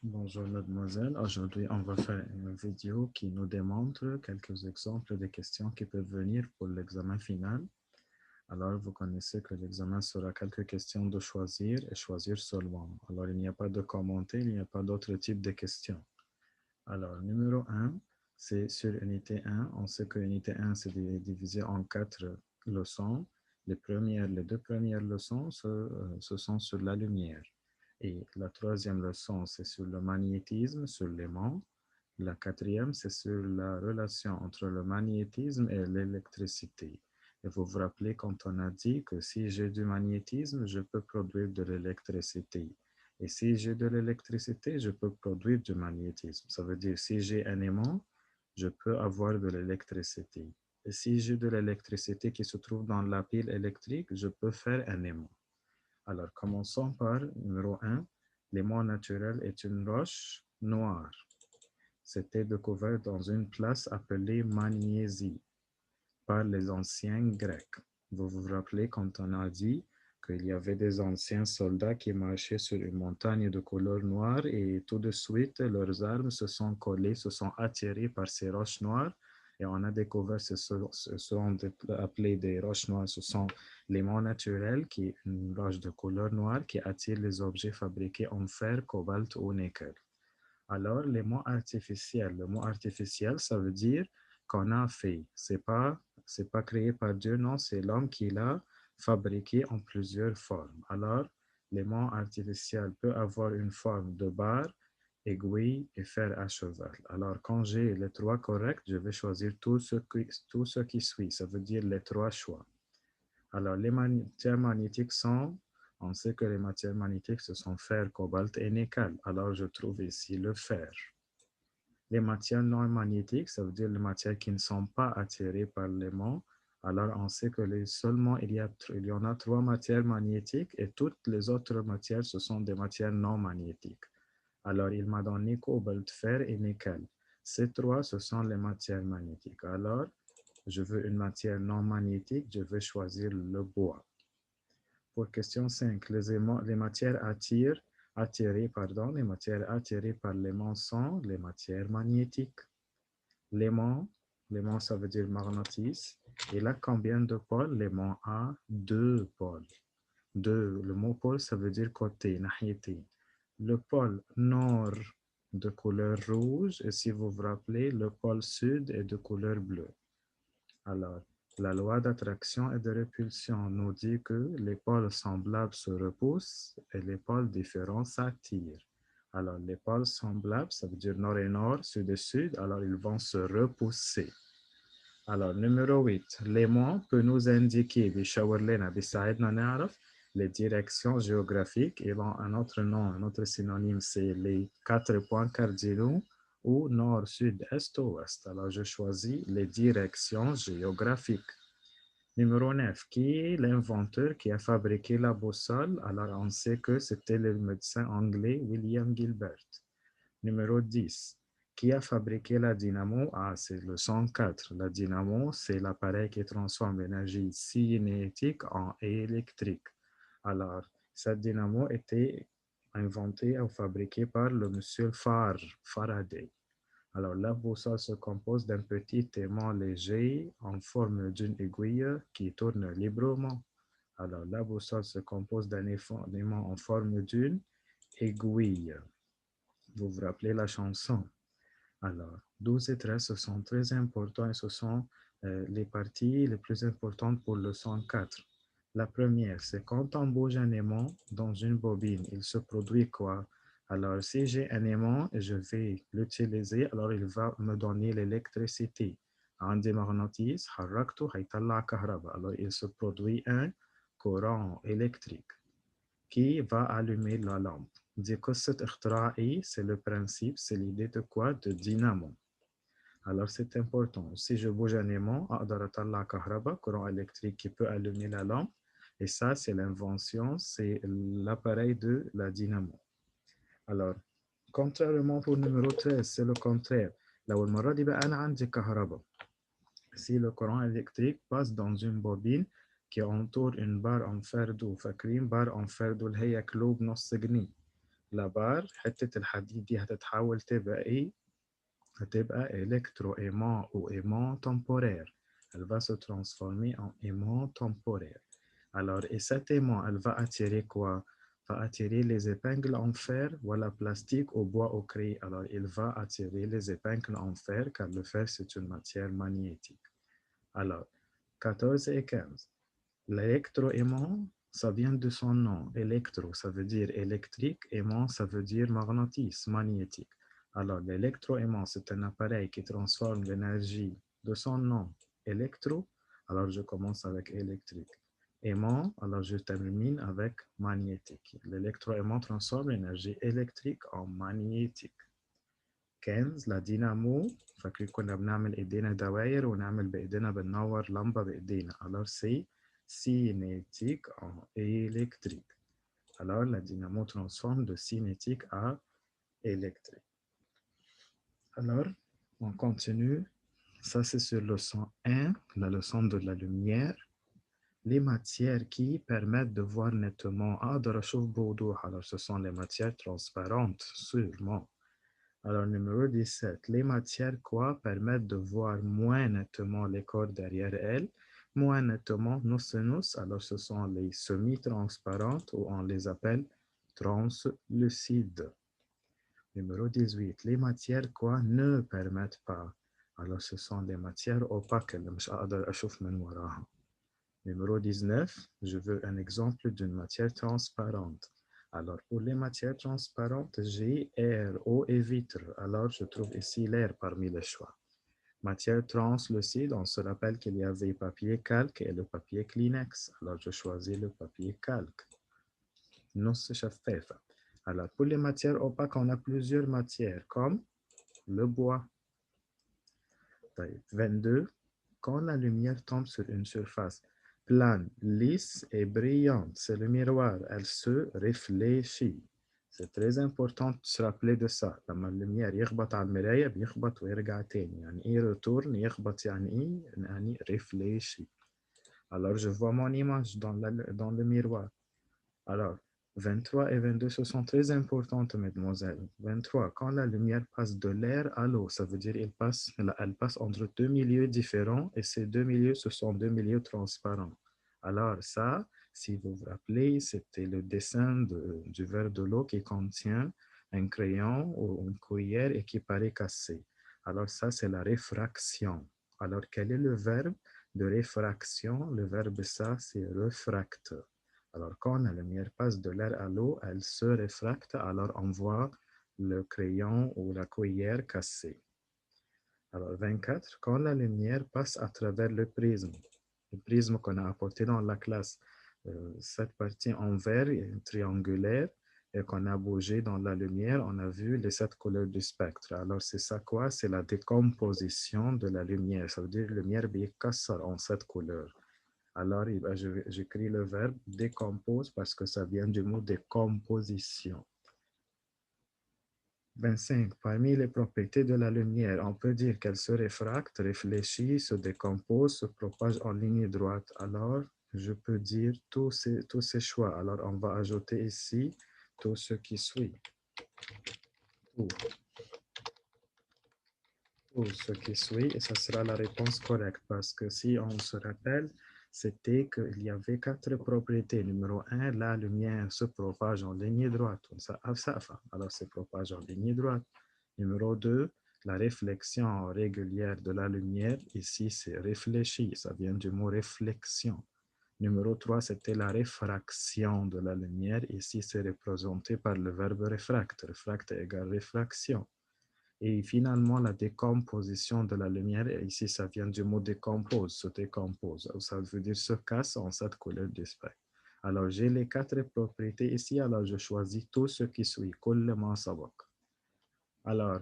Bonjour mademoiselle, aujourd'hui on va faire une vidéo qui nous démontre quelques exemples de questions qui peuvent venir pour l'examen final. Alors vous connaissez que l'examen sera quelques questions de choisir et choisir seulement. Alors il n'y a pas de commentaires, il n'y a pas d'autre type de questions. Alors numéro 1, c'est sur unité 1. On sait que unité 1 c'est divisé en 4 leçons. Les deux premières leçons, ce sont sur la lumière. Et la troisième leçon, c'est sur le magnétisme, sur l'aimant. La quatrième, c'est sur la relation entre le magnétisme et l'électricité. Et vous vous rappelez quand on a dit que si j'ai du magnétisme, je peux produire de l'électricité. Et si j'ai de l'électricité, je peux produire du magnétisme. Ça veut dire si j'ai un aimant, je peux avoir de l'électricité. Et si j'ai de l'électricité qui se trouve dans la pile électrique, je peux faire un aimant. Alors, commençons par numéro 1. L'aimant naturel est une roche noire. C'était découvert dans une place appelée Magnésie par les anciens Grecs. Vous vous rappelez quand on a dit qu'il y avait des anciens soldats qui marchaient sur une montagne de couleur noire et tout de suite leurs armes se sont collées, se sont attirées par ces roches noires et on a découvert ce sont appelés des roches noires. Ce sont l'aimant naturel qui est une roche de couleur noire qui attire les objets fabriqués en fer, cobalt ou nickel. Alors, les mots artificiels. Le mot artificiel, ça veut dire qu'on a fait. C'est pas créé par Dieu, non, c'est l'homme qui l'a fabriqué en plusieurs formes. Alors, les mots artificiels peuvent avoir une forme de barre, aiguille et fer à cheval. Alors, quand j'ai les trois corrects, je vais choisir tout ce qui suit. Ça veut dire les trois choix. Alors, les matières magnétiques sont, on sait que les matières magnétiques, ce sont fer, cobalt et nickel. Alors, je trouve ici le fer. Les matières non magnétiques, ça veut dire les matières qui ne sont pas attirées par l'aimant. Alors, on sait que seulement il y en a trois matières magnétiques et toutes les autres matières, ce sont des matières non magnétiques. Alors, il m'a donné cobalt, fer et nickel. Ces trois, ce sont les matières magnétiques. Alors, je veux une matière non magnétique, je vais choisir le bois. Pour question 5, les matières les matières attirées par l'aimant sont les matières magnétiques. L'aimant, l'aimant ça veut dire magnétisme. Il a combien de pôles? L'aimant a deux pôles. Deux, le mot pôle, ça veut dire côté, nahiyati. Le pôle nord de couleur rouge et si vous vous rappelez, le pôle sud est de couleur bleue. Alors, la loi d'attraction et de répulsion nous dit que les pôles semblables se repoussent et les pôles différents s'attirent. Alors, les pôles semblables, ça veut dire nord et nord, sud et sud, alors ils vont se repousser. Alors, numéro 8, l'aimant peut nous indiquer les directions géographiques. Et un autre nom, un autre synonyme, c'est les 4 points cardinaux ou nord, sud, est, ouest. Alors, je choisis les directions géographiques. Numéro 9, qui est l'inventeur qui a fabriqué la boussole? Alors, on sait que c'était le médecin anglais William Gilbert. Numéro 10, qui a fabriqué la dynamo? Ah, c'est le 104. La dynamo, c'est l'appareil qui transforme l'énergie cinétique en électrique. Alors, cette dynamo était inventée ou fabriquée par le monsieur Faraday. Alors, la boussole se compose d'un petit aimant léger en forme d'une aiguille qui tourne librement. Alors, la boussole se compose d'un aimant en forme d'une aiguille. Vous vous rappelez la chanson? Alors, 12 et 13, ce sont très importants et ce sont les parties les plus importantes pour le 104. La première, c'est quand on bouge un aimant dans une bobine, il se produit quoi? Alors, si j'ai un aimant et je vais l'utiliser, alors il va me donner l'électricité. عندي مغناطيس حركته هيطلع كهرباء. Alors, il se produit un courant électrique qui va allumer la lampe. دي قصة اختراعي, c'est le principe, c'est l'idée de quoi? De dynamo. Alors, c'est important. Si je bouge un aimant, أقدر أطلع كهرباء, courant électrique qui peut allumer la lampe. Et ça, c'est l'invention, c'est l'appareil de la dynamo. Alors, contrairement pour numéro 13, c'est le contraire. لو المرة دي بقى أنا عندي كهرباء. Si le courant électrique passe dans une bobine qui entoure une barre en fer doux, فاكرين barre en fer doux اللي هي كلوب نص جنيه. la barre حتة الحديد دي هتتحول تبقى إيه؟ هتبقى électroaimant ou aimant temporaire. Elle va se transformer en aimant temporaire. Alors, et cet aimant, elle va attirer quoi? Va attirer les épingles en fer, voilà, plastique, au bois, au craie. Alors, il va attirer les épingles en fer, car le fer, c'est une matière magnétique. Alors, 14 et 15. L'électroaimant, ça vient de son nom. Électro, ça veut dire électrique. Aimant, ça veut dire magnétisme, magnétique. Alors, l'électroaimant, c'est un appareil qui transforme l'énergie de son nom, électro. Alors, je commence avec électrique. Aimant, alors je termine avec magnétique. L'électroaimant transforme l'énergie électrique en magnétique. 15 la dynamo فاكرين كنا بنعمل ايدينا دواير ونعمل بايدينا بننور لمبه بايدينا alors c'est cinétique en électrique. Alors la dynamo transforme de cinétique à électrique. Alors on continue, ça c'est sur leçon 1, la leçon de la lumière. Les matières qui permettent de voir nettement أقدر أشوف بوضوح. Alors ce sont les matières transparentes sûrement. Alors, numéro 17, les matières quoi permettent de voir moins nettement les corps derrière elles, moins nettement nos sinus. Alors, ce sont les semi-transparentes ou on les appelle translucides. Numéro 18, les matières quoi ne permettent pas. Alors, ce sont les matières opaques. مش أقدر أشوف من وراها. Numéro 19, je veux un exemple d'une matière transparente. Alors, pour les matières transparentes, j'ai air, eau et vitre. Alors, je trouve ici l'air parmi les choix. Matière translucide, on se rappelle qu'il y avait papier calque et le papier Kleenex. Alors, je choisis le papier calque. نص شفافة. Alors, pour les matières opaques, on a plusieurs matières, comme le bois. 22. Quand la lumière tombe sur une surface plane, lisse et brillante, c'est le miroir, elle se réfléchit. C'est très important de se rappeler de ça. لما المير يخبط على المراية بيخبط ويرجع تاني. يعني ايه retourne يخبط يعني ايه؟ يعني réfléchit. Alors je vois mon image dans le miroir. Alors 23 et 22, ce sont très importantes, mesdemoiselles. 23, quand la lumière passe de l'air à l'eau, ça veut dire elle passe entre deux milieux différents et ces deux milieux, ce sont deux milieux transparents. Alors ça, si vous vous rappelez, c'était le dessin du verre de l'eau qui contient un crayon ou une cuillère et qui paraît cassé. Alors ça, c'est la réfraction. Alors quel est le verbe de réfraction? Le verbe ça, c'est refracte. Alors, quand la lumière passe de l'air à l'eau, elle se réfracte, alors on voit le crayon ou la cuillère cassée. Alors, 24, quand la lumière passe à travers le prisme qu'on a apporté dans la classe, cette partie en verre triangulaire et qu'on a bougé dans la lumière, on a vu les 7 couleurs du spectre. Alors, c'est ça quoi? C'est la décomposition de la lumière. Ça veut dire que la lumière casse en 7 couleurs. Alors, j'écris le verbe décompose parce que ça vient du mot décomposition. 25. Parmi les propriétés de la lumière, on peut dire qu'elle se réfracte, réfléchit, se décompose, se propage en ligne droite. Alors, je peux dire tous ces choix. Alors, on va ajouter ici tout ce qui suit. Tout ce qui suit, et ça sera la réponse correcte parce que si on se rappelle, c'était qu'il y avait 4 propriétés. Numéro 1, la lumière se propage en ligne droite. Alors, se propage en ligne droite. Numéro 2, la réflexion régulière de la lumière. Ici, c'est réfléchi. Ça vient du mot réflexion. Numéro 3, c'était la réfraction de la lumière. Ici, c'est représenté par le verbe réfracte. Réfracte égale réfraction. Et finalement, la décomposition de la lumière, ici, ça vient du mot décompose, se décompose. Ça veut dire se casse en 7 couleurs du spectre. Alors, j'ai les 4 propriétés ici, alors je choisis tout ce qui suit. كل ما سبق. Alors,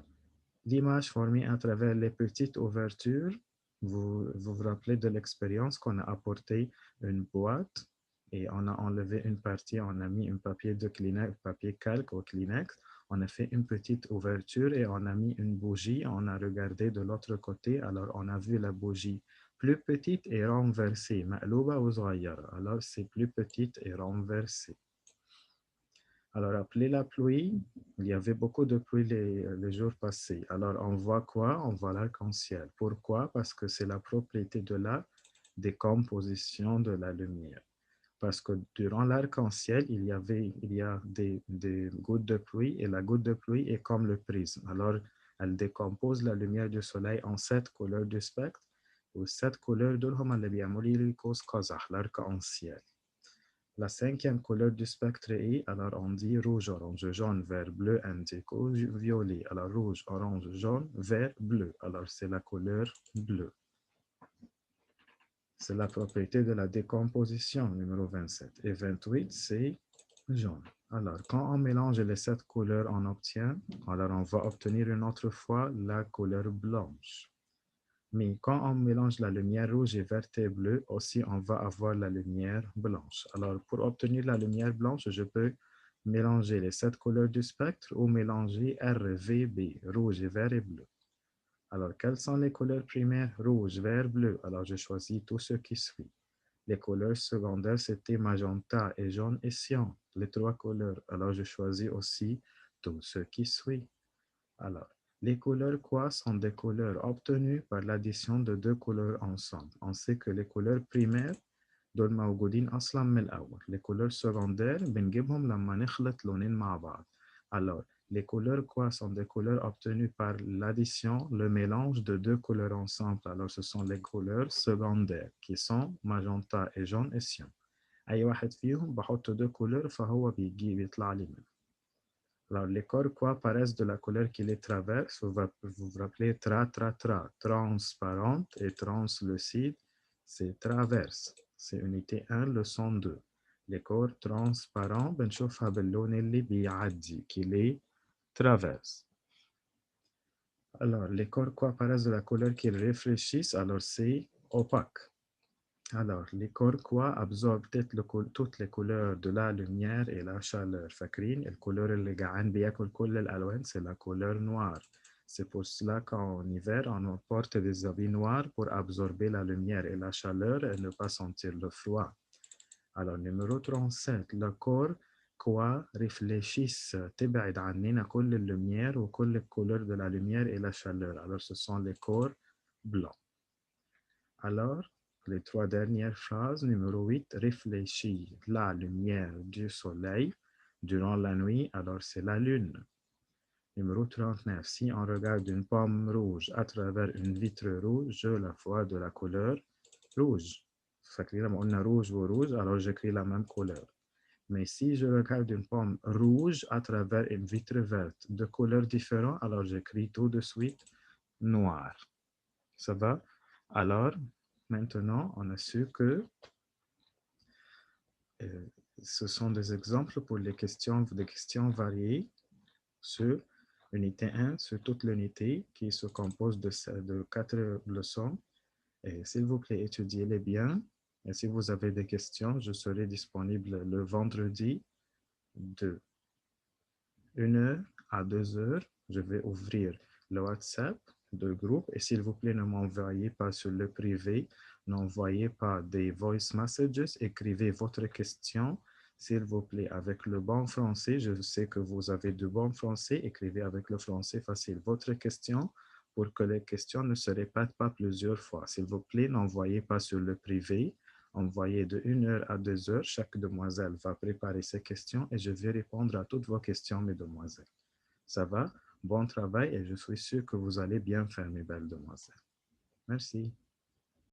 l'image formée à travers les petites ouvertures, vous rappelez de l'expérience qu'on a apporté une boîte et on a enlevé une partie, on a mis un papier de Kleenex, papier calque au Kleenex, on a fait une petite ouverture et on a mis une bougie, on a regardé de l'autre côté, alors on a vu la bougie plus petite et renversée, مقلوبة وصغيرة. Alors c'est plus petite et renversée. Alors, après la pluie, il y avait beaucoup de pluie les jours passés. Alors, on voit quoi? On voit l'arc-en-ciel. Pourquoi? Parce que c'est la propriété de la décomposition de la lumière. Parce que durant l'arc-en-ciel, il y a des gouttes de pluie et la goutte de pluie est comme le prisme. Alors, elle décompose la lumière du soleil en 7 couleurs du spectre ou 7 couleurs de l'arc-en-ciel. La 5e couleur du spectre est, alors on dit rouge, orange, jaune, vert, bleu, indigo, violet. Alors rouge, orange, jaune, vert, bleu. Alors c'est la couleur bleue. C'est la propriété de la décomposition, numéro 27. Et 28, c'est jaune. Alors, quand on mélange les 7 couleurs, on obtient, alors on va obtenir une autre fois la couleur blanche. Mais quand on mélange la lumière rouge et verte et bleue, aussi on va avoir la lumière blanche. Alors, pour obtenir la lumière blanche, je peux mélanger les 7 couleurs du spectre ou mélanger RVB, rouge et vert et bleu. Alors, quelles sont les couleurs primaires? Rouge, vert, bleu. Alors, je choisis tout ce qui suit. Les couleurs secondaires, c'était magenta et jaune et cyan, les 3 couleurs. Alors, je choisis aussi tout ce qui suit. Alors, les couleurs quoi sont des couleurs obtenues par l'addition de 2 couleurs ensemble. On sait que les couleurs primaires دول موجودين أصلا من الأول. Les couleurs secondaires بنجيبهم لما نخلط لونين مع بعض. Alors, les couleurs quoi sont des couleurs obtenues par l'addition, le mélange de 2 couleurs ensemble. Alors, ce sont les couleurs secondaires qui sont magenta et jaune et cyan. أي واحد فيهم بحط 2 couleurs فهو بيطلع لي منه. Alors, les corps quoi paraissent de la couleur qui les traverse. Vous vous rappelez tra, transparente et translucide, c'est traverse. C'est unité 1, leçon 2. Les corps transparents, بنشوفها باللون اللي بيعدي, qui les traverse. Alors, les corps quoi paraissent de la couleur qu'ils réfléchissent, alors c'est opaque. Alors, les corps quoi absorbent toutes les couleurs de la lumière et la chaleur. فاكرين الكولور اللي جعان بياكل كل الألوان, c'est la couleur noire. C'est pour cela qu'en hiver, on porte des habits noirs pour absorber la lumière et la chaleur et ne pas sentir le froid. Alors, numéro 37, le corps quoi réfléchissent تبعد عننا كل lumière ou كل couleurs de la lumière et la chaleur. Alors, ce sont les corps blancs. Alors, les 3 dernières phrases. Numéro 8, réfléchir la lumière du soleil durant la nuit, alors c'est la lune. Numéro 39, si on regarde une pomme rouge à travers une vitre rouge, je la vois de la couleur rouge. On a rouge ou rouge, alors j'écris la même couleur. Mais si je regarde une pomme rouge à travers une vitre verte de couleurs différentes, alors j'écris tout de suite noir. Ça va? Alors, maintenant, on a su que ce sont des exemples pour des questions variées sur unité 1, sur toute l'unité qui se compose de 4 leçons. Et s'il vous plaît, étudiez-les bien. Et si vous avez des questions, je serai disponible le vendredi de 1h à 2h. Je vais ouvrir le WhatsApp de groupe et s'il vous plaît, ne m'envoyez pas sur le privé, n'envoyez pas des voice messages, écrivez votre question, s'il vous plaît, avec le bon français. Je sais que vous avez de bon français, écrivez avec le français facile votre question pour que les questions ne se répètent pas plusieurs fois. S'il vous plaît, n'envoyez pas sur le privé, envoyez de 1h à 2h. Chaque demoiselle va préparer ses questions et je vais répondre à toutes vos questions, mesdemoiselles. Ça va? Bon travail et je suis sûr que vous allez bien faire, mes belles demoiselles. Merci.